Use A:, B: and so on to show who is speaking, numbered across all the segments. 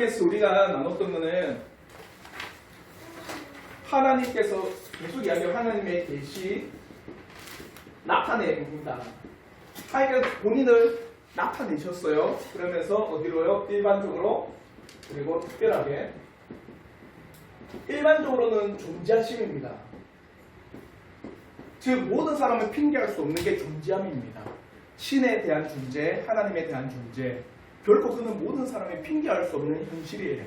A: 에서 우리가 나눴던 거는 하나님께서 계속 이야기하는 하나님의 계시 나타냅니다. 하나님께서 본인을 나타내셨어요. 그러면서 어디로요? 일반적으로 그리고 특별하게. 일반적으로는 존재하심입니다. 즉 모든 사람은 핑계할 수 없는 게 존재함입니다. 신에 대한 존재, 하나님에 대한 존재, 결코 그는 모든 사람이 핑계할 수 없는 현실이에요.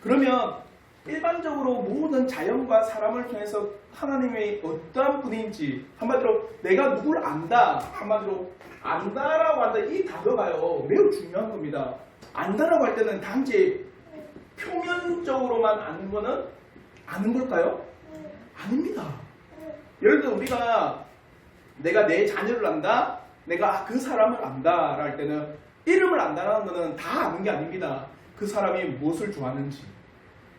A: 그러면 일반적으로 모든 자연과 사람을 통해서 하나님이 어떠한 분인지, 한마디로 내가 누굴 안다, 한마디로 안다라고 한다, 이 단어가요 매우 중요한 겁니다. 안다라고 할 때는 단지 표면적으로만 아는 거는 아는 걸까요? 아닙니다. 예를 들어 우리가 내가 내 자녀를 안다, 내가 그 사람을 안다 할 때는 이름을 안다라는 것은 다 아는 게 아닙니다. 그 사람이 무엇을 좋아하는지,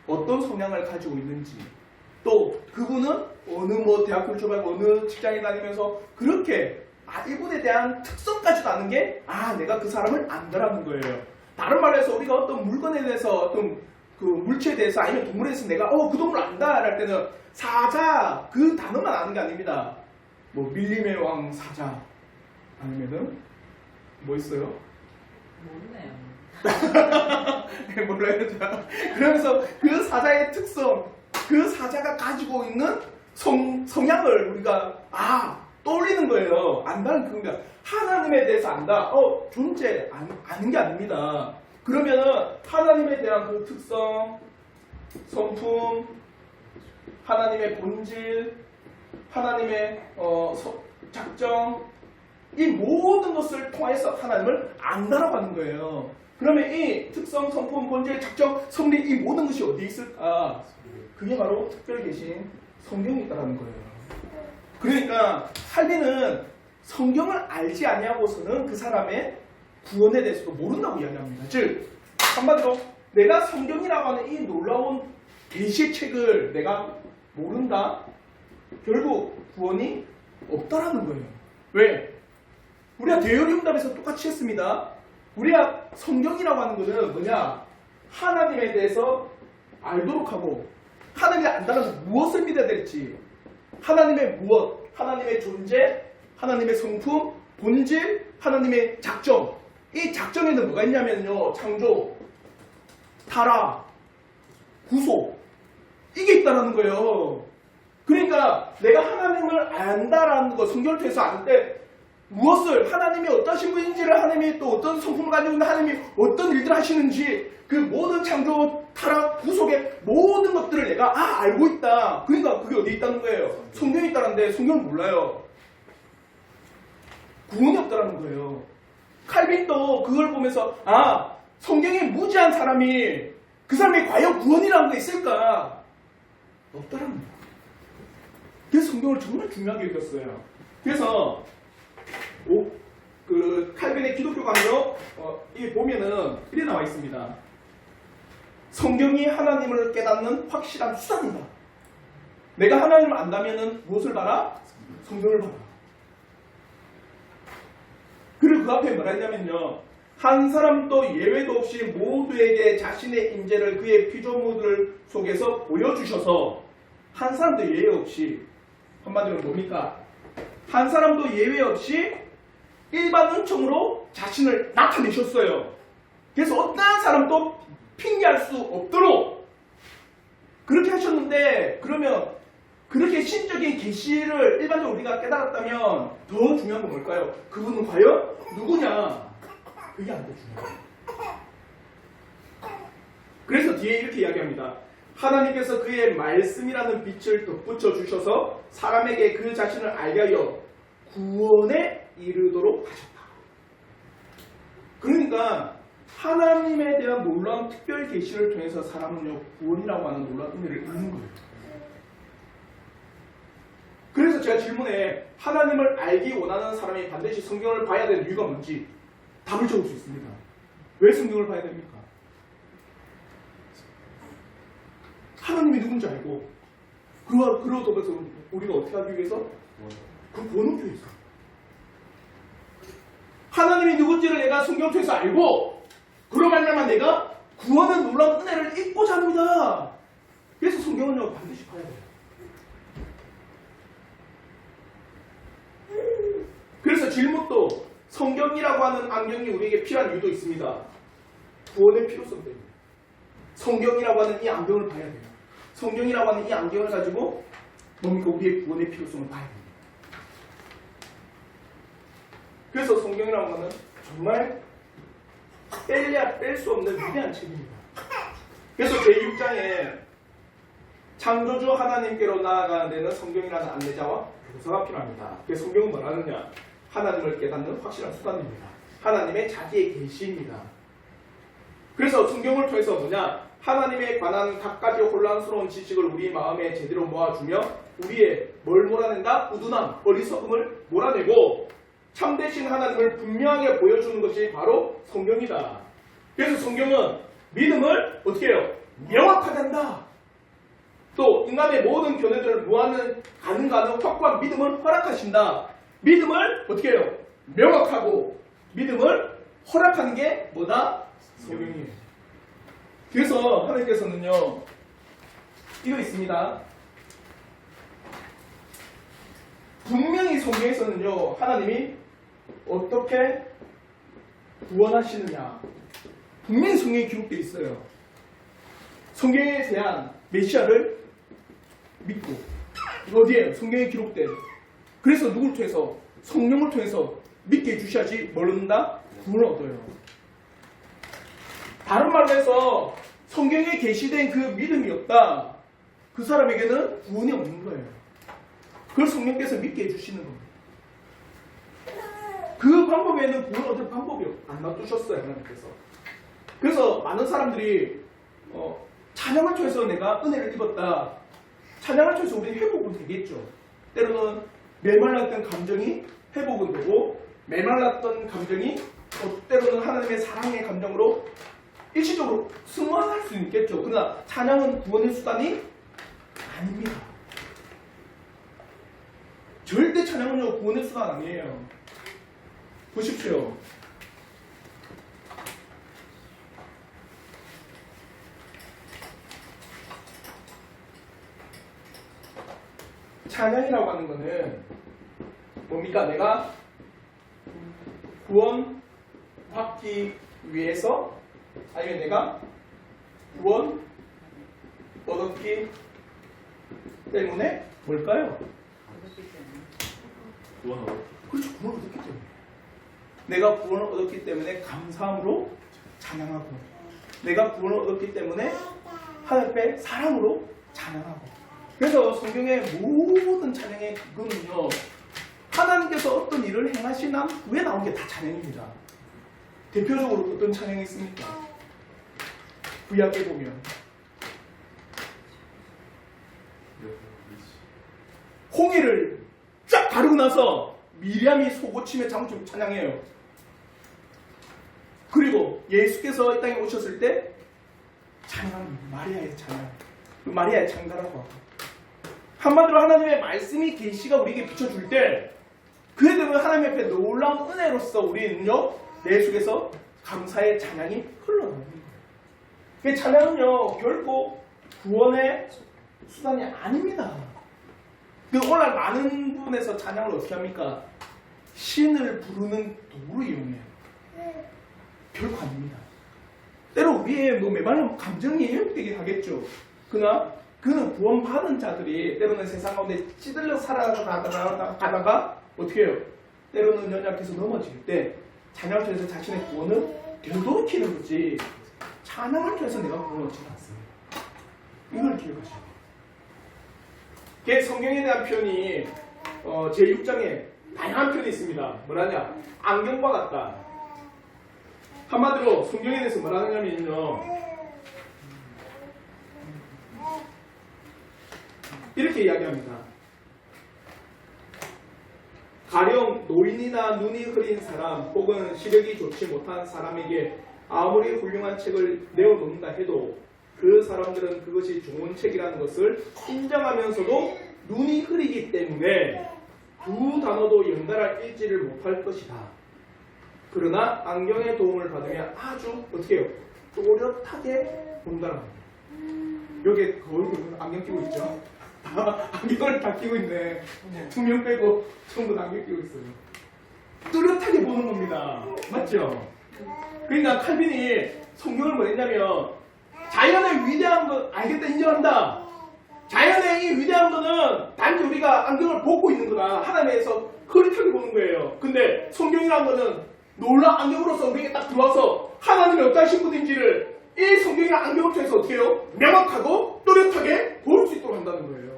A: 어떤 성향을 가지고 있는지, 또 그분은 어느 대학교를 졸업하고 어느 직장에 다니면서 그렇게 이분에 대한 특성까지도 아는 게 내가 그 사람을 안다라는 거예요. 다른 말로 해서 우리가 어떤 물건에 대해서 어떤 그 물체에 대해서 아니면 동물에 대해서 내가 그 동물 안다 할 때는 사자 그 단어만 아는 게 아닙니다. 뭐 밀림의 왕 사자 아니면은 뭐 있어요?
B: 모르네요.
A: 네, 몰라요. 그러면서 그 사자의 특성, 그 사자가 가지고 있는 성향을 우리가 떠올리는 거예요. 안다는 그겁니다. 하나님에 대해서 안다. 존재 아는 게 아닙니다. 그러면은 하나님에 대한 그 특성, 성품, 하나님의 본질, 하나님의 작정, 이 모든 것을 통해서 하나님을 안다라고 하는 거예요. 그러면 이 특성, 성품, 본질, 작정, 성리 이 모든 것이 어디에 있을까? 그게 바로 특별히 계신 성경이 있다는 거예요. 그러니까 할미는 성경을 알지 아니하고서는 그 사람의 구원에 대해서도 모른다고 이야기합니다. 즉 한마디로 내가 성경이라고 하는 이 놀라운 계시의 책을 내가 모른다? 결국 구원이 없다라는 거예요. 왜? 우리가 대여리응답에서 똑같이 했습니다. 우리가 성경이라고 하는 것은 뭐냐? 하나님에 대해서 알도록 하고 하나님이 안다는 무엇을 믿어야 될지, 하나님의 무엇, 하나님의 존재, 하나님의 성품, 본질, 하나님의 작정. 이 작정에는 뭐가 있냐면요. 창조, 타락, 구속. 이게 있다는 거예요. 그러니까 내가 하나님을 안다라는 거, 성경을 통해서 아는 때 무엇을, 하나님이 어떠신 분인지를, 하나님이 또 어떤 성품을 가지고 있는, 하나님이 어떤 일들을 하시는지, 그 모든 창조, 타락, 구속의 모든 것들을 내가 알고 있다. 그러니까 그게 어디 있다는 거예요? 성경에 있다는데 성경을 몰라요. 구원이 없다는 거예요. 칼빈도 그걸 보면서 성경에 무지한 사람이, 그 사람이 과연 구원이라는 게 있을까? 없다는 거예요. 그래서 성경을 정말 중요하게 여겼어요. 그래서 그 칼빈의 기독교 강요 이 보면은 이렇게 나와 있습니다. 성경이 하나님을 깨닫는 확실한 수단이다. 내가 하나님을 안다면은 무엇을 봐라? 성경을 봐라. 그리고 그 앞에 뭐라 했냐면요. 한 사람도 예외도 없이 모두에게 자신의 인재를 그의 피조물들 속에서 보여주셔서, 한 사람도 예외 없이, 한마디로 뭡니까? 한 사람도 예외 없이 일반 은총으로 자신을 나타내셨어요. 그래서 어떠한 사람도 핑계할 수 없도록 그렇게 하셨는데, 그러면 그렇게 신적인 계시를 일반적으로 우리가 깨달았다면 더 중요한 건 뭘까요? 그분은 과연 누구냐? 그게 안 더 중요해요. 그래서 뒤에 이렇게 이야기합니다. 하나님께서 그의 말씀이라는 빛을 덧붙여 주셔서 사람에게 그 자신을 알게 하여 구원에 이르도록 하셨다. 그러니까 하나님에 대한 놀라운 특별 계시를 통해서 사람은요 구원이라고 하는 놀라운 은혜를 얻는 거예요. 그래서 제가 질문에 하나님을 알기 원하는 사람이 반드시 성경을 봐야 되는 이유가 뭔지 답을 적을 수 있습니다. 왜 성경을 봐야 됩니까? 하나님이 누군지 알고, 그러고서 우리가 어떻게 하기 위해서? 그 구원을 위해서. 하나님이 누군지를 내가 성경을 통해서 알고, 그로 말미암아 내가 구원은 놀라운 은혜를 잊고자 합니다. 그래서 성경은요 반드시 봐야 돼요. 그래서 질문도 성경이라고 하는 안경이 우리에게 필요한 이유도 있습니다. 구원의 필요성 때문에. 성경이라고 하는 이 안경을 봐야 돼요. 성경이라고 하는 이 안경을 가지고 뭡니까? 우리의 구원의 필요성을 봐야 됩니다. 그래서 성경이라고 하는 정말 뺄래야 뺄 수 없는 위대한 책입니다. 그래서 제6장에 창조주 하나님께로 나아가는 데는 성경이라는 안내자와 교사가 필요합니다. 그래서 성경은 뭐라느냐? 하나님을 깨닫는 확실한 수단입니다. 하나님의 자기의 계시입니다. 그래서 성경을 통해서 뭐냐? 하나님에 관한 각가지 혼란스러운 지식을 우리 마음에 제대로 모아주며 우리의 뭘 몰아낸다? 우둔함, 어리석음을 몰아내고 참되신 하나님을 분명하게 보여주는 것이 바로 성경이다. 그래서 성경은 믿음을 어떻게 해요? 명확하게 한다. 또 인간의 모든 견해들을 무한은 가능한 확고한 믿음을 허락하신다. 믿음을 어떻게 해요? 명확하고 믿음을 허락하는 게 뭐다? 성경이에요. 그래서 하나님께서는요 이거 있습니다. 분명히 성경에서는요 하나님이 어떻게 구원하시느냐 분명히 성경에 기록되어 있어요. 성경에 대한 메시아를 믿고 어디에 성경에 기록된 그래서 누굴 통해서 성령을 통해서 믿게 해주셔야지 뭘 얻는다? 구원을 얻어요. 다른 말로 해서 성경에 게시된 그 믿음이 없다. 그 사람에게는 구원이 없는 거예요. 그걸 성령께서 믿게 해주시는 겁니다. 그 방법에는 구원 얻을 방법이 안 놔두셨어요. 하나님께서. 그래서 많은 사람들이 찬양을 통해서 내가 은혜를 입었다. 찬양을 통해서 우리 회복은 되겠죠. 때로는 메말랐던 감정이 회복은 되고 메말랐던 감정이 때로는 하나님의 사랑의 감정으로 일시적으로 승화할 수 있겠죠. 그러나 찬양은 구원의 수단이 아닙니다. 절대 찬양은요 구원의 수단 아니에요. 보십시오. 찬양이라고 하는 거는 뭡니까? 내가 구원 받기 위해서 아니면 내가 구원 얻었기 때문에 뭘까요? 그렇죠. 구원을 얻었기 때문에. 내가 구원을 얻었기 때문에 감사함으로 찬양하고 내가 구원을 얻었기 때문에 하나님의 사랑으로 찬양하고 그래서 성경의 모든 찬양의 그거는요 하나님께서 어떤 일을 행하신 후에 나온 게 다 찬양입니다. 대표적으로 어떤 찬양이 있습니까? 구약에 보면 홍해를 쫙 가르고 나서 미리암이 속옷치며 장춤 찬양해요. 그리고 예수께서 이 땅에 오셨을 때 찬양합니다. 마리아의 찬양. 마리아의 창가라고 하고 한마디로 하나님의 말씀이 계시가 우리에게 비춰줄 때 그에 대해 하나님 앞에 놀라운 은혜로서 우리는요 내 속에서 감사의 찬양이 흘러나옵니다. 그 찬양은요 결코 구원의 수단이 아닙니다. 그 오늘 많은 부분에서 찬양을 어떻게 합니까? 신을 부르는 도구로 이용해요. 결코 아닙니다. 때로 우리의 메마른 감정이 회복되게 하겠죠. 그러나 그는 구원받은 자들이 때로는 세상 가운데 찌들려 살아가다가 어떻게 해요? 때로는 연약해서 넘어질 때 찬양을 통해서 자신의 구원을 되돌이키는 거지 찬양을 통해서 내가 구원을 얻지 않습니다. 이걸 기억하셔야 돼요. 성경에 대한 표현이 제6장에 다양한 표현이 있습니다. 뭐라냐? 안경과 같다. 한마디로 성경에 대해서 뭐라느냐면요 이렇게 이야기합니다. 가령 노인이나 눈이 흐린 사람 혹은 시력이 좋지 못한 사람에게 아무리 훌륭한 책을 내어놓는다 해도 그 사람들은 그것이 좋은 책이라는 것을 인정하면서도 눈이 흐리기 때문에 두 단어도 연달아 읽지를 못할 것이다. 그러나 안경의 도움을 받으면 아주 어떻게 해요? 또렷하게 본다는 겁니다. 여기 거울 보면 안경 끼고 있죠? 안경을 다 끼고 있네. 2명 빼고 전부 다 안경 끼고 있어요. 뚜렷하게 보는 겁니다. 맞죠? 그러니까 칼빈이 성경을 뭐 했냐면 자연의 위대한 거 알겠다, 인정한다. 자연의 이 위대한 거는 단지 우리가 안경을 벗고 있는 거다. 하나님에서 흐릿하게 보는 거예요. 근데 성경이라는 거는 놀라 안경으로서 우리에게 딱 들어와서 하나님이 어떠하신 분인지를 이 성경이라는 안경을 통해서 어떻게 해요? 명확하고 또렷하게 볼 수 있도록 한다는 거예요.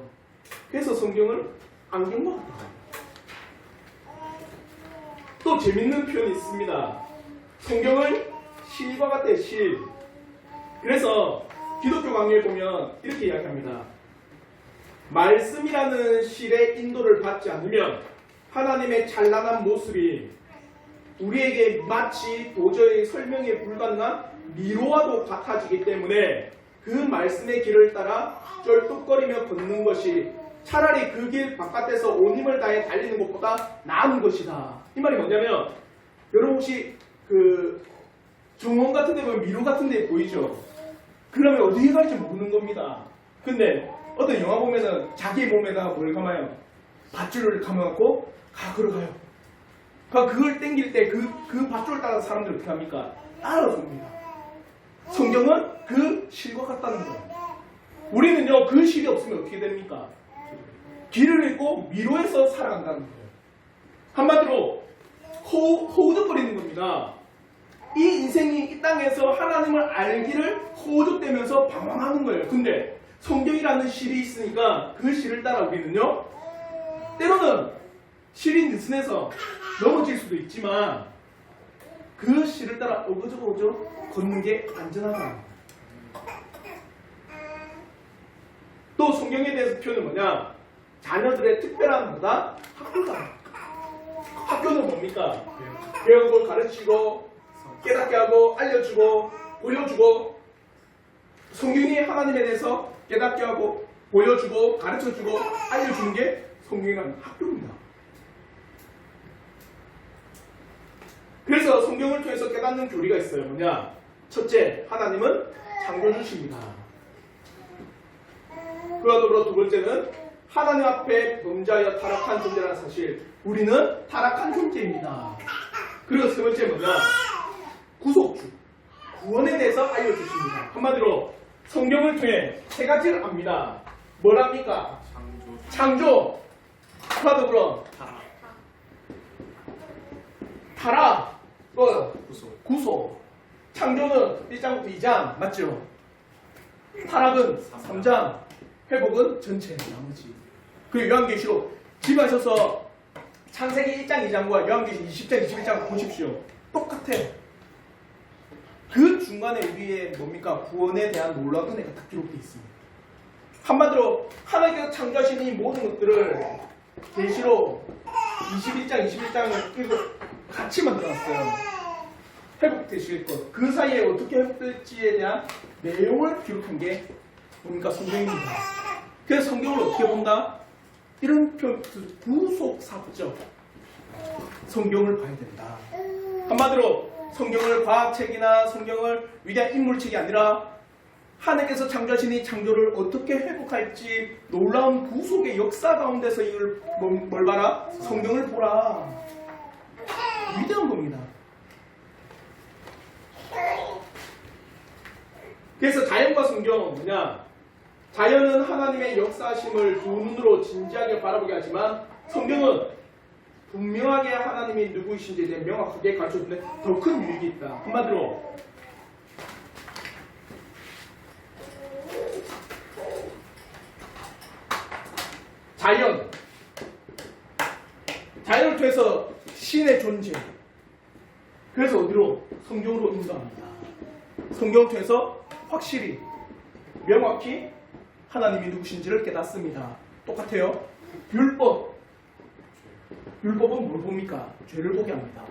A: 그래서 성경을 안경과 같다. 또 재밌는 표현이 있습니다. 성경을 실과 같대, 실. 그래서 기독교 강의에 보면 이렇게 이야기합니다. 말씀이라는 실의 인도를 받지 않으면 하나님의 찬란한 모습이 우리에게 마치 도저히 설명에 불가능한 미로와도 같아지기 때문에 그 말씀의 길을 따라 쩔뚝거리며 걷는 것이 차라리 그 길 바깥에서 온 힘을 다해 달리는 것보다 나은 것이다. 이 말이 뭐냐면 여러분 혹시 그 정원 같은 데 보면 미로 같은 데 보이죠? 그러면 어디에 갈지 모르는 겁니다. 근데 어떤 영화 보면은 자기 몸에다가 뭘 감아요? 밧줄을 감아갖고 걸어가요. 그걸 땡길 때 그 밧줄을 따라 사람들이 어떻게 합니까? 따라섭니다. 성경은 그 실과 같다는 거예요. 우리는요, 그 실이 없으면 어떻게 됩니까? 길을 잃고 미로에서 살아간다는 거예요. 한마디로 허우적거리는 겁니다. 이 인생이 이 땅에서 하나님을 알기를 허우적대면서 방황하는 거예요. 근데 성경이라는 실이 있으니까 그 실을 따라 우리는요, 때로는 실이 느슨해서 넘어질 수도 있지만 그 실을 따라 어그저그저 걷는 게 안전하다. 또 성경에 대해서 표현은 뭐냐? 자녀들의 특별한 보다 학교다. 학교는 뭡니까? 배우고 가르치고 깨닫게 하고 알려주고 보여주고, 성경이 하나님에 대해서 깨닫게 하고 보여주고 가르쳐주고 알려주는 게 성경이라는 학교입니다. 그래서 성경을 통해서 깨닫는 교리가 있어요. 뭐냐? 첫째, 하나님은 창조주십니다. 그와 더불어 두 번째는 하나님 앞에 범죄하여 타락한 존재라는 사실. 우리는 타락한 존재입니다. 그리고 세 번째 뭐냐? 구속주, 구원에 대해서 알려주십니다. 한마디로 성경을 통해 세 가지를 압니다. 뭐랍니까? 창조. 그와 더불어 타락. 또 구속. 창조는 1장부터 2장 맞죠? 타락은 3장, 회복은 전체 나머지. 그 요한계시록 집에 가셔서 창세기 1장 2장과 요한계시록 20장 21장 보십시오. 똑같아. 그 중간에 우리의 뭡니까? 구원에 대한 놀라운 은혜가 다 기록되어 있습니다. 한마디로 하나님께서 창조하신 이 모든 것들을 계시록 21장 21장을 같이 만들어놨어요. 회복되실 것, 그 사이에 어떻게 회복될지에 대한 내용을 기록한 게 뭡니까? 성경입니다. 그래서 성경을 어떻게 본다? 이런 표현, 구속사적 성경을 봐야 된다. 한마디로 성경을 과학책이나 성경을 위대한 인물책이 아니라 하나님께서 창조하신 이 창조를 어떻게 회복할지 놀라운 구속의 역사 가운데서 이걸 뭘 봐라? 성경을 보라. 위대한 겁니다. 그래서 자연과 성경은 뭐냐? 자연은 하나님의 역사하심을 두 눈으로 진지하게 바라보게 하지만 성경은 분명하게 하나님이 누구이신지에 대해 명확하게 가르쳐주는 더 큰 유익이 있다. 한마디로 자연을 통해서 신의 존재. 그래서 어디로? 성경으로 인도합니다. 성경을 통해서 확실히 명확히 하나님이 누구신지를 깨닫습니다. 똑같아요. 율법은 뭘 봅니까? 죄를 보게 합니다.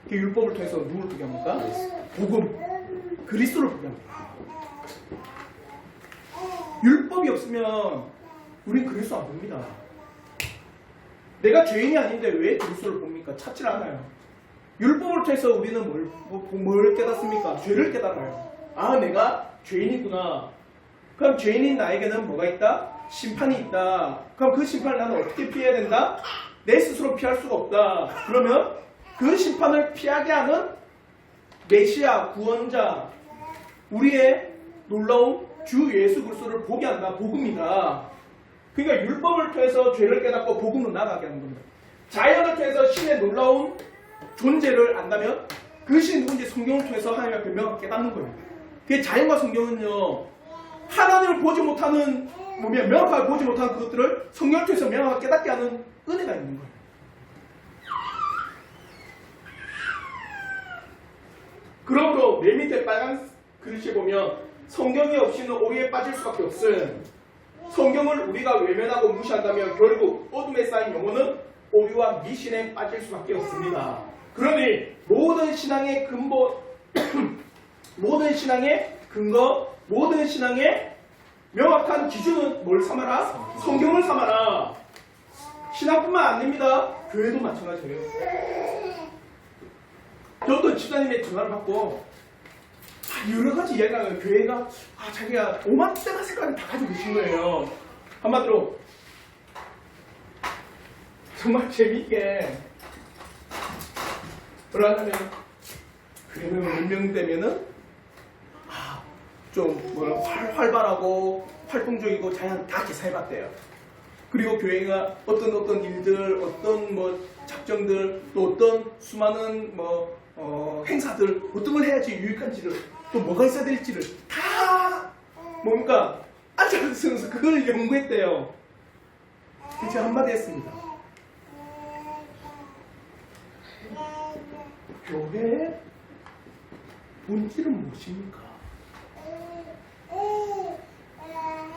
A: 그 율법을 통해서 누구를 보게 합니까? 복음, 그리스도를 보게 합니다. 율법이 없으면 우린 그리스도 안 봅니다. 내가 죄인이 아닌데 왜 그리스도를 봅니까? 찾질 않아요. 율법을 통해서 우리는 뭘 깨닫습니까? 죄를 깨달아요. 아, 내가 죄인이구나. 그럼 죄인인 나에게는 뭐가 있다? 심판이 있다. 그럼 그 심판을 나는 어떻게 피해야 된다? 내 스스로 피할 수가 없다. 그러면 그 심판을 피하게 하는 메시아, 구원자, 우리의 놀라운 주 예수 그리스도를 보게 한다. 복음이다. 그러니까 율법을 통해서 죄를 깨닫고 복음으로 나가게 하는 겁니다. 자연을 통해서 신의 놀라운 존재를 안다면 그 신이 누군지 성경을 통해서 하나님 앞에 명확하게 깨닫는 거예요. 그게 자연과 성경은요, 하나님을 보지 못하는, 명확하게 보지 못하는 그것들을 성경을 통해서 명확하게 깨닫게 하는 은혜가 있는 거예요. 그러므로 맨 밑에 빨간 글씨에 보면 성경이 없이는 오류에 빠질 수밖에 없음. 성경을 우리가 외면하고 무시한다면 결국 어둠에 쌓인 영혼은 오류와 미신에 빠질 수밖에 없습니다. 그러니 모든 신앙의 근본, 모든 신앙의 근거, 모든 신앙의 명확한 기준은 뭘 삼아라? 성경을 삼아라. 신앙뿐만 아닙니다. 교회도 마찬가지예요. 어떤 집사님의 전화를 받고 여러 가지 이야기가 나요. 교회가 자기가 오만때가 색깔을 다 가지고 계신 거예요. 한마디로 정말 재미있게 뭐라 하냐면 교회는 몇 명 되면은 좀 활발하고 활동적이고 자연 다 개사해봤대요. 그리고 교회가 어떤 일들, 어떤 작정들, 또 어떤 수많은 행사들, 어떤 걸 해야지 유익한지를, 또 뭐가 있어야 될지를 다 뭡니까? 앉아서 그걸 연구했대요. 제가 한마디 했습니다. 교회의 본질은 무엇입니까?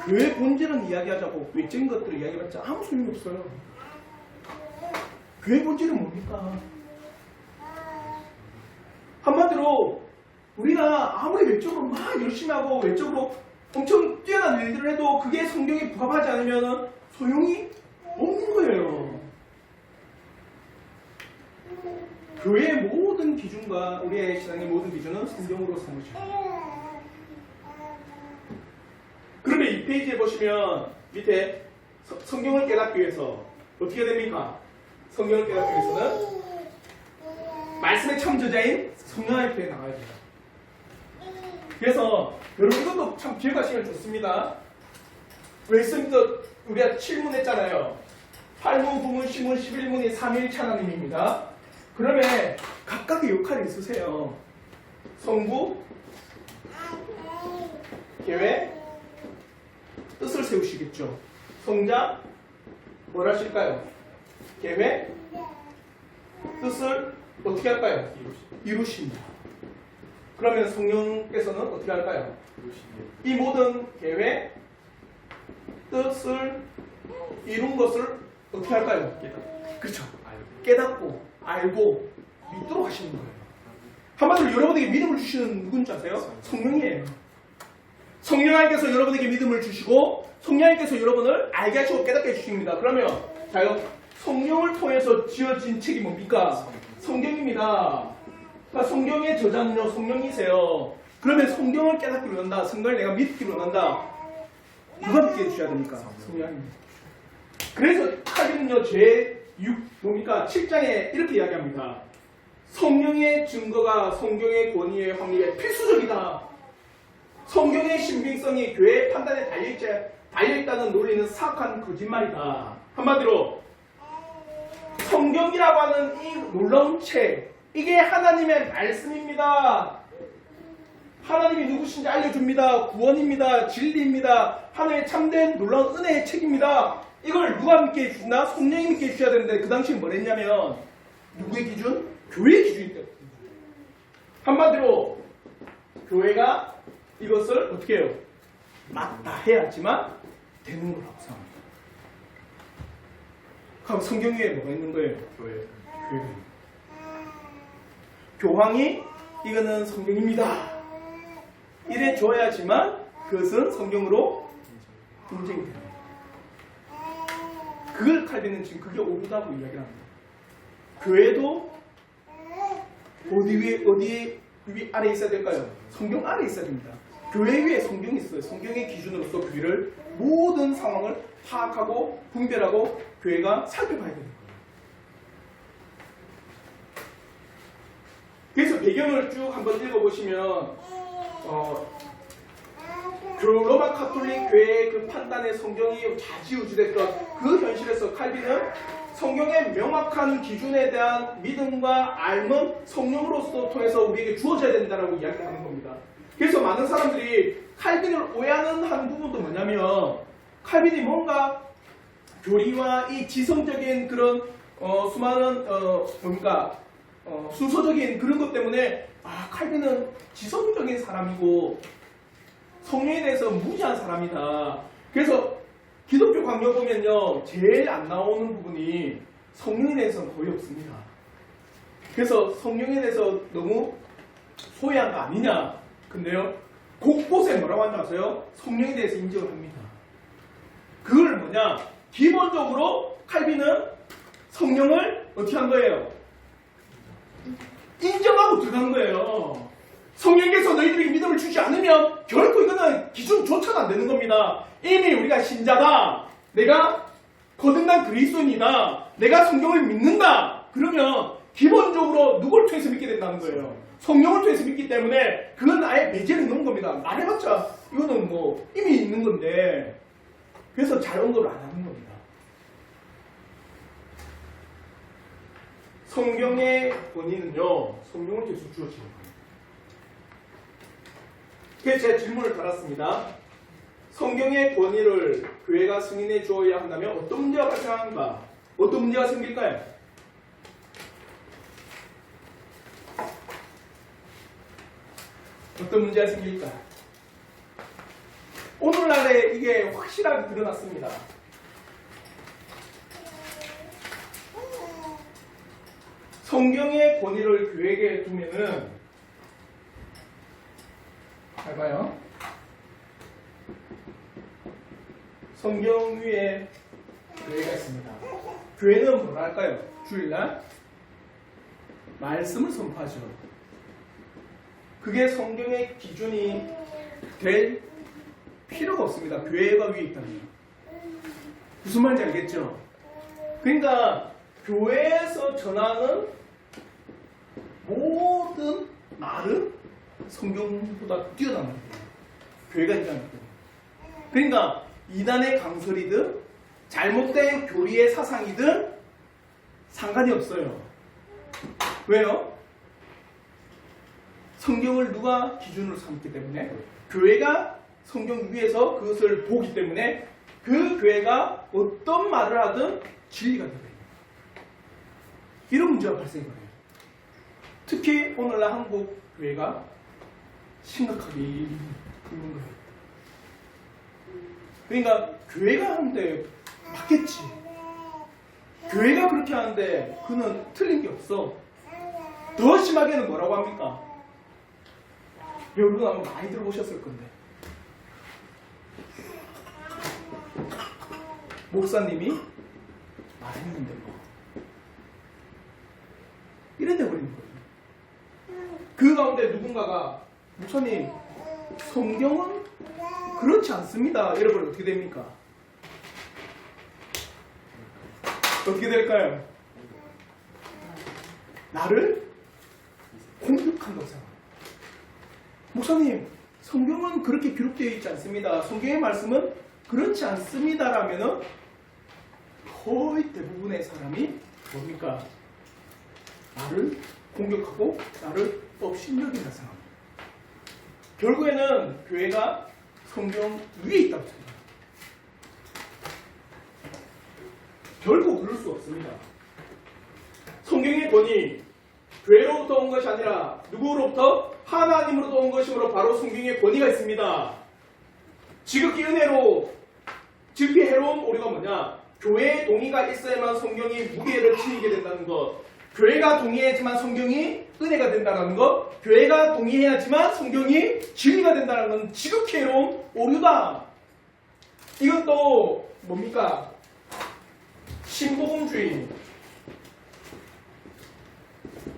A: 교회의 본질은 이야기하자고 외적인 것들을 이야기해봤자 아무 소용이 없어요. 교회의 본질은 뭡니까? 한마디로 우리가 아무리 외적으로 막 열심히 하고 외적으로 엄청 뛰어난 일들을 해도 그게 성경에 부합하지 않으면 소용이 없는 거예요. 교회의 모든 기준과 우리의 신앙의 모든 기준은 성경으로 삼으셔야 돼요. 그러면 이 페이지에 보시면 밑에 성경을 깨닫기 위해서 어떻게 됩니까? 성경을 깨닫기 위해서는 말씀의 참저자인 성령 앞에 나가야 돼요. 그래서 여러분 이것도 참 기억하시면 좋습니다. 웨스민스터 우리가 7문 했잖아요. 8문, 9문, 10문, 11문이 삼위일체 하나님입니다. 그러면 각각의 역할이 있으세요. 성부, 계획, 뜻을 세우시겠죠. 성자, 뭘 하실까요? 계획, 뜻을 어떻게 할까요? 이루십니다. 그러면 성령께서는 어떻게 할까요? 이 모든 계획, 뜻을 이룬 것을 어떻게 할까요? 그렇죠. 깨닫고 알고 믿도록 하시는 거예요. 한마디로 여러분에게 믿음을 주시는 누군지 아세요? 성령이에요. 성령님께서 여러분에게 믿음을 주시고 성령님께서 여러분을 알게 하시고 깨닫게 해주십니다. 그러면 자요, 성령을 통해서 지어진 책이 뭡니까? 성경입니다. 그러니까 성경의 저자는요 성령이세요. 그러면 성경을 깨닫기로 한다. 성경을 내가 믿기로 한다. 누가 믿게 해주셔야 됩니까? 성령입니다. 그래서 칼빈은요 뭡니까? 7장에 이렇게 이야기합니다. 성령의 증거가 성경의 권위의 확립에 필수적이다. 성경의 신빙성이 교회의 판단에 달려있다는 논리는 사악한 거짓말이다. 한마디로 성경이라고 하는 이 놀라운 책, 이게 하나님의 말씀입니다. 하나님이 누구신지 알려줍니다. 구원입니다. 진리입니다. 하나님의 참된 놀라운 은혜의 책입니다. 이걸 누가 믿게 해주나? 성령이 믿게 해주셔야 되는데 그 당시에 뭘 했냐면 누구의 기준? 교회의 기준이 때문에. 한마디로 교회가 이것을 어떻게 해요? 맞다 해야지만 되는 거라고 생각합니다. 그럼 성경 위에 뭐가 있는 거예요? 교회가. 교황이 이거는 성경입니다. 이래 줘야지만 그것은 성경으로 인정이 됩니다. 그걸 칼빈은 지금 그게 옳다고 이야기를 합니다. 교회도 어디에 아래 있어야 될까요? 성경 아래 있어야 됩니다. 교회 위에 성경이 있어요. 성경의 기준으로서 교회를 모든 상황을 파악하고 분별하고 교회가 살펴봐야 되는 거예요. 그래서 배경을 쭉 한번 읽어보시면 로마 카톨릭 교회의 그 판단의 성경이 좌지우지됐던 그 현실에서 칼빈은 성경의 명확한 기준에 대한 믿음과 알은 성령으로서 통해서 우리에게 주어져야 된다라고 이야기하는 겁니다. 그래서 많은 사람들이 칼빈을 오해하는 한 부분도 뭐냐면 칼빈이 뭔가 교리와 이 지성적인 그런 수많은 순서적인 그런 것 때문에 칼빈은 지성적인 사람이고 성령에 대해서 무지한 사람이다. 그래서 기독교 강요 보면요 제일 안 나오는 부분이 성령에 대해서는 거의 없습니다. 그래서 성령에 대해서 너무 소외한 거 아니냐. 근데요 곳곳에 뭐라고 하는지 아세요? 성령에 대해서 인정을 합니다. 그걸 뭐냐? 기본적으로 칼빈은 성령을 어떻게 한 거예요? 인정하고 들어간 거예요. 성령께서 너희들에게 믿음을 주지 않으면 결코 이거는 기준조차가 안 되는 겁니다. 이미 우리가 신자다. 내가 거듭난 그리스도인이다. 내가 성경을 믿는다. 그러면 기본적으로 누굴 통해서 믿게 된다는 거예요. 성령을 통해서 믿기 때문에 그건 아예 배제를 넣은 겁니다. 말해봤자 이거는 뭐 이미 있는 건데 그래서 잘 언급을 안 하는 겁니다. 성경의 권위는요 성령을 계속 주어지는 거예요. 그래서 제가 질문을 달았습니다. 성경의 권위를 교회가 승인해 주어야 한다면 어떤 문제가 발생하는가? 어떤 문제가 생길까요? 어떤 문제가 생길까? 오늘날에 이게 확실하게 드러났습니다. 성경의 권위를 교회에게 두면은 잘 봐요. 성경 위에 교회가 있습니다. 교회는 뭐라 할까요? 주일날 말씀을 선포하죠. 그게 성경의 기준이 될 필요가 없습니다. 교회가 위에 있다면. 무슨 말인지 알겠죠? 그러니까 교회에서 전하는 모든 말은 성경보다 뛰어난 거예요. 교회가 있다는 거예요. 그러니까 이단의 강설이든 잘못된 교리의 사상이든 상관이 없어요. 왜요? 성경을 누가 기준으로 삼기 때문에 교회가 성경 위에서 그것을 보기 때문에 그 교회가 어떤 말을 하든 진리가 되는 거예요. 이런 문제가 발생해 버려요. 특히 오늘날 한국 교회가 심각하게 있는 거예요. 그러니까 교회가 하는데 맞겠지. 교회가 그렇게 하는데 그는 틀린 게 없어. 더 심하게는 뭐라고 합니까? 여러분 아마 많이 들어보셨을 건데 목사님이 말했는데 뭐 이래 돼버리는 거예요. 그 가운데 누군가가 목사님 성경은 그렇지 않습니다. 여러분 어떻게 됩니까? 어떻게 될까요? 나를 공격한다고 생각합니다. 목사님 성경은 그렇게 기록되어 있지 않습니다. 성경의 말씀은 그렇지 않습니다라면은 거의 대부분의 사람이 뭡니까? 나를 공격하고 나를 업신여긴다 생각합니다. 결국에는 교회가 성경 위에 있다고 생각합니다. 결국 그럴 수 없습니다. 성경의 권위 교회로부터 온 것이 아니라 누구로부터? 하나님으로부터 온 것이므로 바로 성경의 권위가 있습니다. 지극히 은혜로 지극히 해로운 오류가 뭐냐? 교회의 동의가 있어야만 성경이 무게를 지니게 된다는 것. 교회가 동의해야지만 성경이 은혜가 된다는 것. 교회가 동의해야지만 성경이 진리가 된다는 건 지극히 해로운 오류다. 이것도 뭡니까? 신복음주의,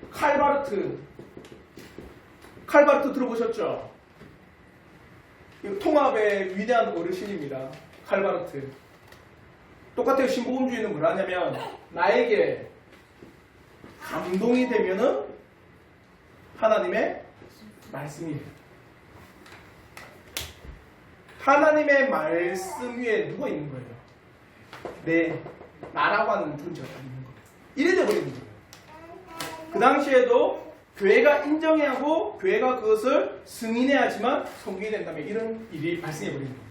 A: 칼바르트, 칼바르트 들어보셨죠? 이거 통합의 위대한 어르신입니다. 칼바르트. 똑같아요. 신복음주의는 뭘 하냐면 나에게 감동이 되면은 하나님의 말씀이에요. 하나님의 말씀 위에 누가 있는 거예요? 나라고 하는 존재가 있는 거예요. 이래 돼버리는 거예요. 그 당시에도 교회가 인정해야 하고 교회가 그것을 승인해야지만 성경이 된다면 이런 일이 발생해버리는 겁니다.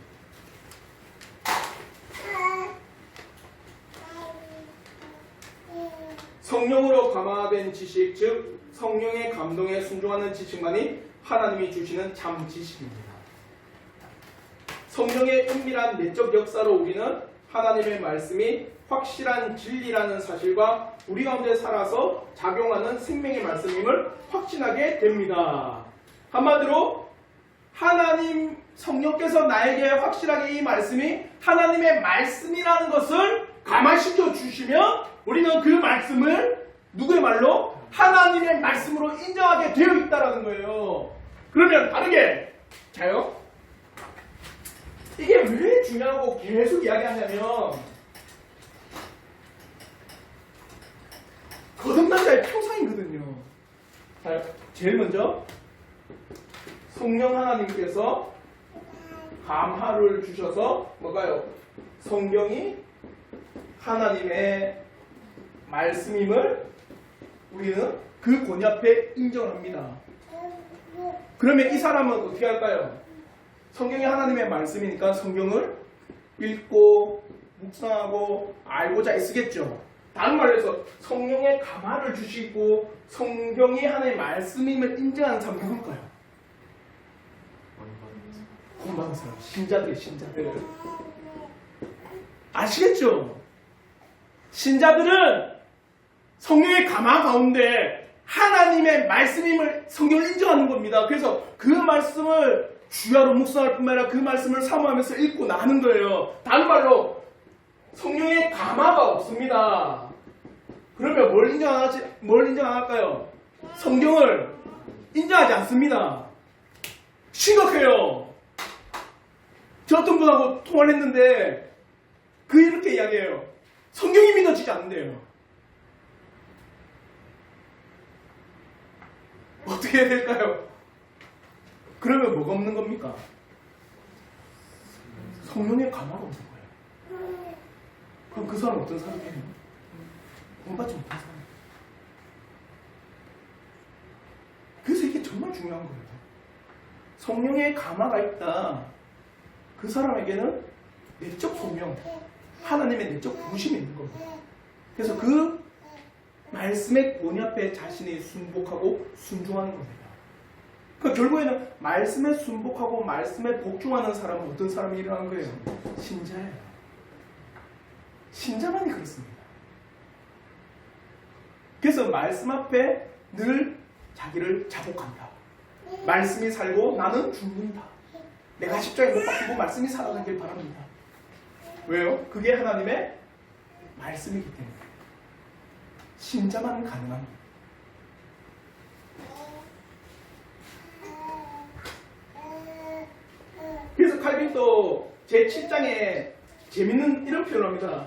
A: 성령으로 감화된 지식, 즉 성령의 감동에 순종하는 지식만이 하나님이 주시는 참 지식입니다. 성령의 은밀한 내적 역사로 우리는 하나님의 말씀이 확실한 진리라는 사실과 우리 가운데 살아서 작용하는 생명의 말씀임을 확신하게 됩니다. 한마디로 하나님 성령께서 나에게 확실하게 이 말씀이 하나님의 말씀이라는 것을 감화시켜 주시면 우리는 그 말씀을 누구의 말로? 하나님의 말씀으로 인정하게 되어 있다는 거예요. 그러면 다르게 자요. 이게 왜 중요하고 계속 이야기하냐면 거듭난 자의 표상이거든요. 자, 제일 먼저 성령 하나님께서 감화를 주셔서 뭐가요? 성경이 하나님의 말씀임을 우리는 그 권위 앞에 인정합니다. 그러면 이 사람은 어떻게 할까요? 성경이 하나님의 말씀이니까 성경을 읽고 묵상하고 알고자 애쓰겠죠. 다른 말로 해서 성령의 감화를 주시고 성경이 하나님의 말씀임을 인정하는 사람 누굴까요? 구원받은 사람, 신자들. 아시겠죠? 신자들은 성령의 감화 가운데 하나님의 말씀임을 성경을 인정하는 겁니다. 그래서 그 말씀을 주야로 묵상할 뿐만 아니라 그 말씀을 사모하면서 읽고 나는 거예요. 다른 말로 성령의 감화가 없습니다. 그러면 뭘 인정 안 할까요? 성경을 인정하지 않습니다. 심각해요. 저 어떤 분하고 통화를 했는데 이렇게 이야기해요. 성경이 믿어지지 않는데요. 어떻게 해야 될까요? 그러면 뭐가 없는 겁니까? 성령의 감화가 없는 거예요. 그럼 그 사람은 어떤 사람이에요? 구원받지 못한 사람. 그래서 이게 정말 중요한 거예요. 성령의 감화가 있다. 그 사람에게는 내적 소명, 하나님의 내적 부심이 있는 겁니다. 그래서 그 말씀의 권위 앞에 자신이 순복하고 순종하는 겁니다. 그러니까 결국에는 말씀에 순복하고 말씀에 복종하는 사람은 어떤 사람이 일어나는 거예요? 신자예요. 신자만이 그렇습니다. 그래서 말씀 앞에 늘 자기를 자복한다. 말씀이 살고 나는 죽는다. 내가 십자가에 못 박히고 말씀이 살아가길 바랍니다. 왜요? 그게 하나님의 말씀이기 때문에. 신자만 가능합니다. 그래서 칼빈도 제7장에 재밌는 이런 표현을 합니다.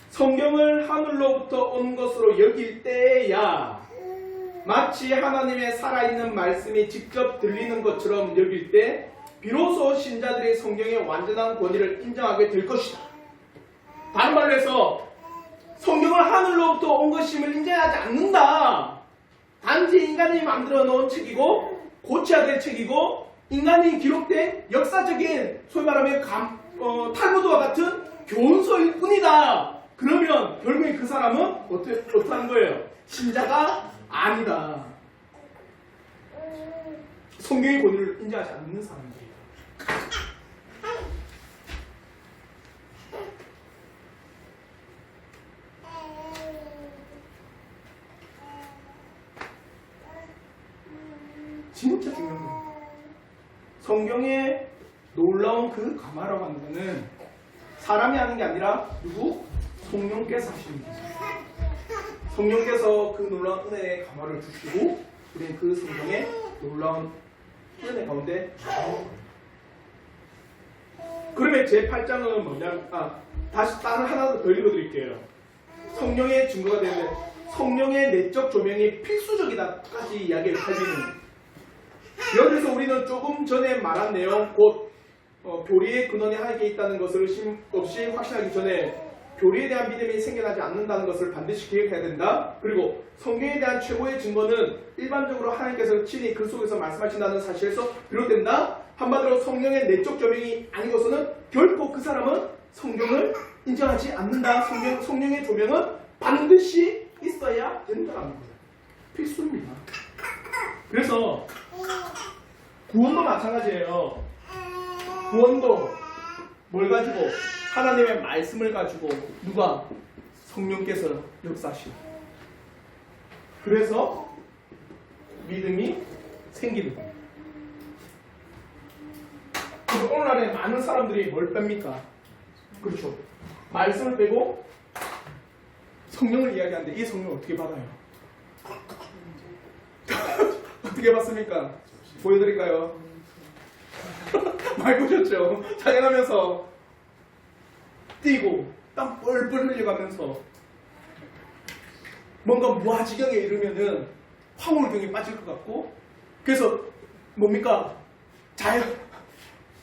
A: 성경을 하늘로부터 온 것으로 여길 때야 마치 하나님의 살아있는 말씀이 직접 들리는 것처럼 여길 때 비로소 신자들이 성경의 완전한 권위를 인정하게 될 것이다. 다른 말로 해서 성경을 하늘로부터 온 것임을 인정하지 않는다. 단지 인간이 만들어 놓은 책이고 고쳐야 될 책이고 인간이 기록된 역사적인 소위 말하면 탈무드와 같은 교훈서일 뿐이다. 그러면 결국에 그 사람은 어떻게 하는 거예요? 신자가 아니다. 성경의 권위를 인정하지 않는 사람들이에요. 진짜 중요한 거예요. 성경의 놀라운 그 감화라고 하는 것은 사람이 하는 게 아니라 누구? 성령께서 하시는 거죠. 성령께서 그 놀라운 은혜의 감화를 주시고 우리는 그 성경에 놀라운 은혜 가운데. 그러면 제 8장은 뭐냐? 다시 다른 하나 더 읽어드릴게요. 성령의 증거가 되는 성령의 내적 조명이 필수적이다까지 이야기를 하시는. 여기서 우리는 조금 전에 말한 내용, 곧 교리의 근원이 하나님께 있다는 것을 없이 확신하기 전에 교리에 대한 믿음이 생겨나지 않는다는 것을 반드시 기억해야 된다. 그리고 성경에 대한 최고의 증거는 일반적으로 하나님께서 친히 그 속에서 말씀하신다는 사실에서 비롯된다. 한마디로 성령의 내적 조명이 아니고서는 결코 그 사람은 성경을 인정하지 않는다. 성령의 조명은 반드시 있어야 된다는 거예요. 필수입니다. 그래서 구원도 마찬가지예요. 구원도 뭘 가지고? 하나님의 말씀을 가지고 누가? 성령께서 역사하시고. 그래서 믿음이 생기는 겁니다. 오늘날에 많은 사람들이 뭘 뺍니까? 그렇죠. 말씀을 빼고 성령을 이야기하는데 이 성령 어떻게 받아요? 어떻게 받습니까? 보여드릴까요? 많이 보셨죠? 찬양하면서 뛰고 땀 뻘뻘 흘려가면서 뭔가 무아지경에 이르면은 황홀경에 빠질 것 같고, 그래서 뭡니까?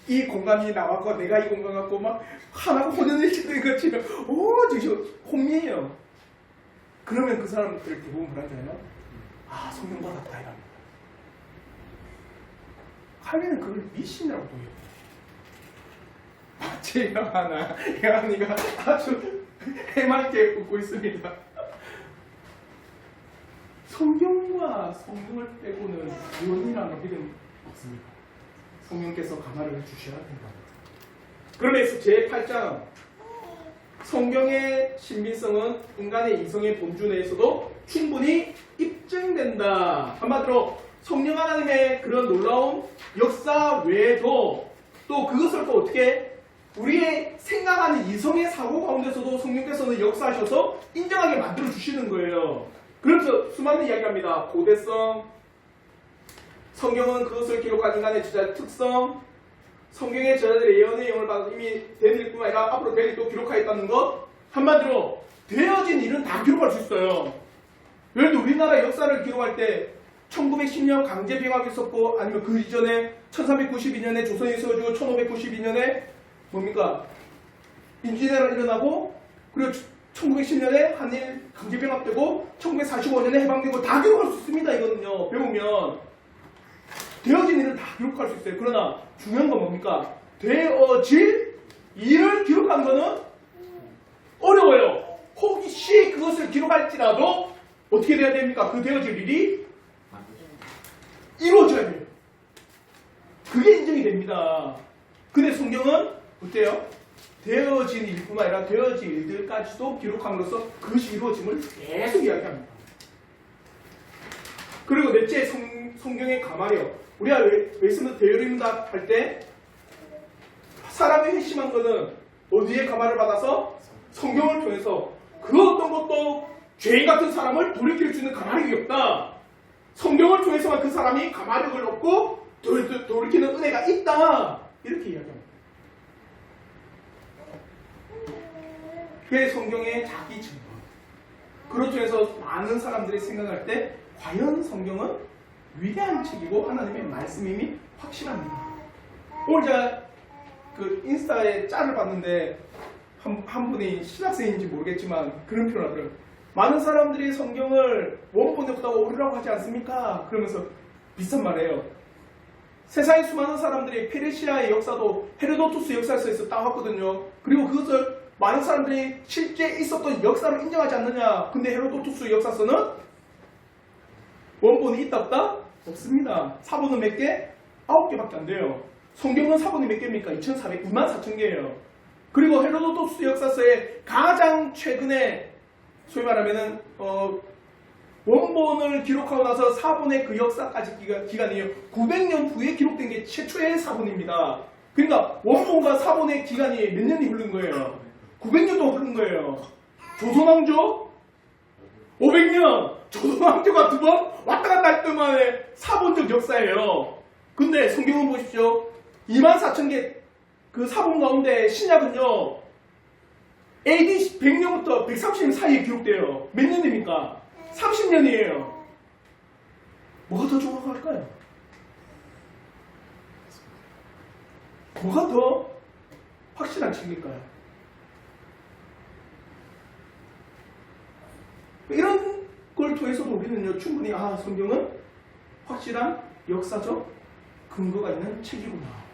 A: 이 공간이 나왔고 내가 이 공간 갖고 막 하나가 혼연일체된 것처럼 저기 혼미해요. 그러면 그 사람들 대부분 뭐라잖아요? 성령 받았다 이랍니다. 하면은 그걸 미신이라고 보여요. 마치 여한이가 아주 해맑게 웃고 있습니다. 성경과 성령을 빼고는 구원이라는 믿음 없습니다. 성령께서 가마를 주셔야 된다. 그러면서 제8장 성경의 신빙성은 인간의 이성의 본주 내에서도 충분히 입증된다. 한마디로 성령 하나님의 그런 놀라운 역사 외에도 또 그것을 또 어떻게 우리의 생각하는 이성의 사고 가운데서도 성령께서는 역사하셔서 인정하게 만들어 주시는 거예요. 그래서 수많은 이야기합니다. 고대성, 성경은 그것을 기록한 인간의 저자의 특성, 성경의 저자들의 예언의 영을 받아 이미 된 일뿐만 아니라 앞으로 될 일도 기록하였다는 것. 한마디로 되어진 일은 다 기록할 수 있어요. 예를 들어 우리나라 역사를 기록할 때 1910년 강제병합이 있었고, 아니면 그 이전에 1392년에 조선이 세워지고 1592년에 뭡니까? 임진왜란 일어나고, 그리고 1910년에 한일 강제병합되고 1945년에 해방되고 다 기록할 수 있습니다. 이거는요. 배우면 되어진 일을 다 기록할 수 있어요. 그러나 중요한 건 뭡니까? 되어질 일을 기록한 거는 어려워요. 혹시 그것을 기록할지라도 어떻게 돼야 됩니까? 그 되어질 일이 이루어져야 돼요. 그게 인정이 됩니다. 근데 성경은 어때요? 되어진 일뿐만 아니라 되어진 일들까지도 기록함으로써 그것이 이루어짐을 계속 이야기합니다. 그리고 넷째, 성경의 가마려. 우리가 웨스트 대열입니다 할 때 사람이 회심한 것은 어디에 가마를 받아서? 성경을 통해서. 그 어떤 것도 죄인 같은 사람을 돌이킬 수 있는 가마력이 없다. 성경을 통해서만 그 사람이 가마력을 얻고 돌이키는 은혜가 있다. 이렇게 이야기합니다. 그게 성경의 자기 증거. 그것 중에서 많은 사람들이 생각할 때 과연 성경은 위대한 책이고 하나님의 말씀임이 확실합니다. 오늘 제가 그 인스타에 짤을 봤는데 한 분이 신학생인지 모르겠지만 그런 표현을 하더라고요. 많은 사람들이 성경을 원본에 없다고 오류라고 하지 않습니까? 그러면서 비슷한 말이에요. 세상의 수많은 사람들이 페르시아의 역사도 헤로도투스 역사에서 있어 따왔거든요. 그리고 그것을 많은 사람들이 실제 있었던 역사를 인정하지 않느냐. 근데 헤로도투스 역사서는 원본이 있다 없다? 없습니다. 사본은 몇 개? 9개밖에 안 돼요. 성경은 사본이 몇 개입니까? 24,000개예요. 그리고 헤로도투스 역사서의 가장 최근에 소위 말하면은 원본을 기록하고 나서 사본의 그 역사까지 기간이에요. 900년 후에 기록된 게 최초의 사본입니다. 그러니까 원본과 사본의 기간이 몇 년이 흐른 거예요? 900년도 흐른 거예요. 조선왕조? 500년! 조선왕조가 두 번 왔다 왔다 갔다 할 때만에 사본적 역사예요. 근데 성경은 보십시오. 24,000개 그 사본 가운데 신약은요. AD 100년부터 130년 사이에 기록돼요. 몇 년 됩니까? 30년이에요. 뭐가 더 정확할까요? 뭐가 더 확실한 책일까요? 이런 걸 통해서도 우리는요, 충분히, 성경은 확실한 역사적 근거가 있는 책이구나.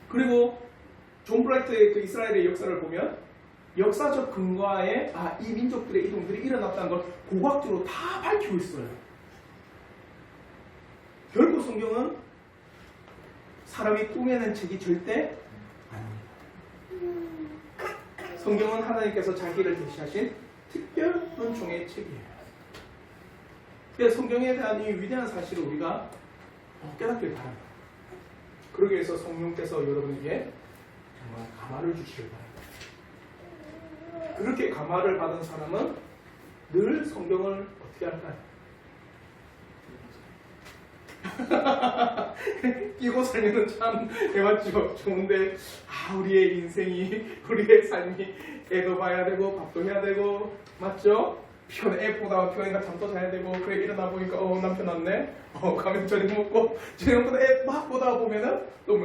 A: 그리고 존 브라이트의 그 이스라엘의 역사를 보면 역사적 근거하에 이 민족들의 이동들이 일어났다는 걸 고고학적으로 다 밝히고 있어요. 결국 성경은 사람이 꾸며낸 책이 절대 아닙니다. 성경은 하나님께서 자기를 계시하신 특별한 종의 책이에요. 그래서 성경에 대한 이 위대한 사실을 우리가 깨닫길 바랍니다. 그러기 위해서 성령께서 여러분에게 정말 감화를 주시길 바랍니다. 그렇게 감화를 받은 사람은 늘 성경을 어떻게 할까요? 끼고 살면은 참 해맞죠. 좋은데 우리의 인생이, 우리의 삶이 애도 봐야 되고 밥도 해야 되고, 맞죠? 피곤해. 애 보다가 피곤하니까 잠도 자야 되고, 그래 일어나 보니까 남편 왔네. 가면 저녁 먹고, 저녁보다 애 막 보다가 보면은 또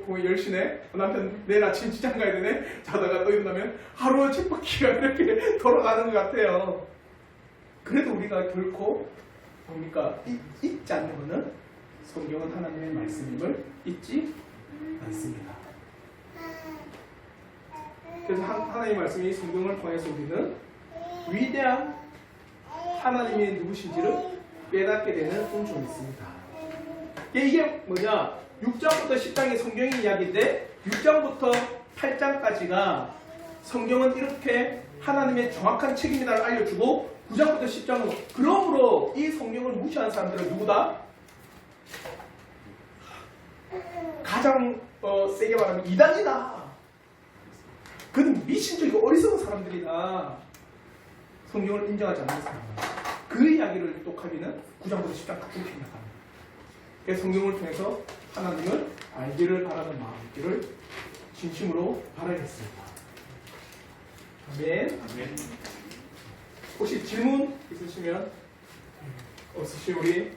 A: 보면 10시네. 남편 내일 아침 직장 가야 되네. 자다가 또 일어나면 하루 쳇바퀴가 이렇게 돌아가는 것 같아요. 그래도 우리가 결코 뭡니까? 잊지 않는 것은 성경은 하나님의 말씀임을 잊지 않습니다. 그래서 하나님의 말씀이 성경을 통해서 우리는 위대한 하나님이 누구신지를 깨닫게 되는 은총이 있습니다. 이게 뭐냐? 6장부터 10장이 성경의 이야기인데 6장부터 8장까지가 성경은 이렇게 하나님의 정확한 책임이다를 알려주고 9장부터 10장은 그러므로 이 성경을 무시하는 사람들은 누구다? 가장 세게 말하면 이단이다. 그는 미신적이고 어리석은 사람들이다. 성경을 인정하지 않는 사람들. 그 이야기를 똑하기는 9장부터 10장 같은 생각합니다. 그래서 성경을 통해서 하나님을 알기를 바라는 마음이 있기를 진심으로 바라겠습니다. 아멘. 혹시 질문 있으시면 없으시 우리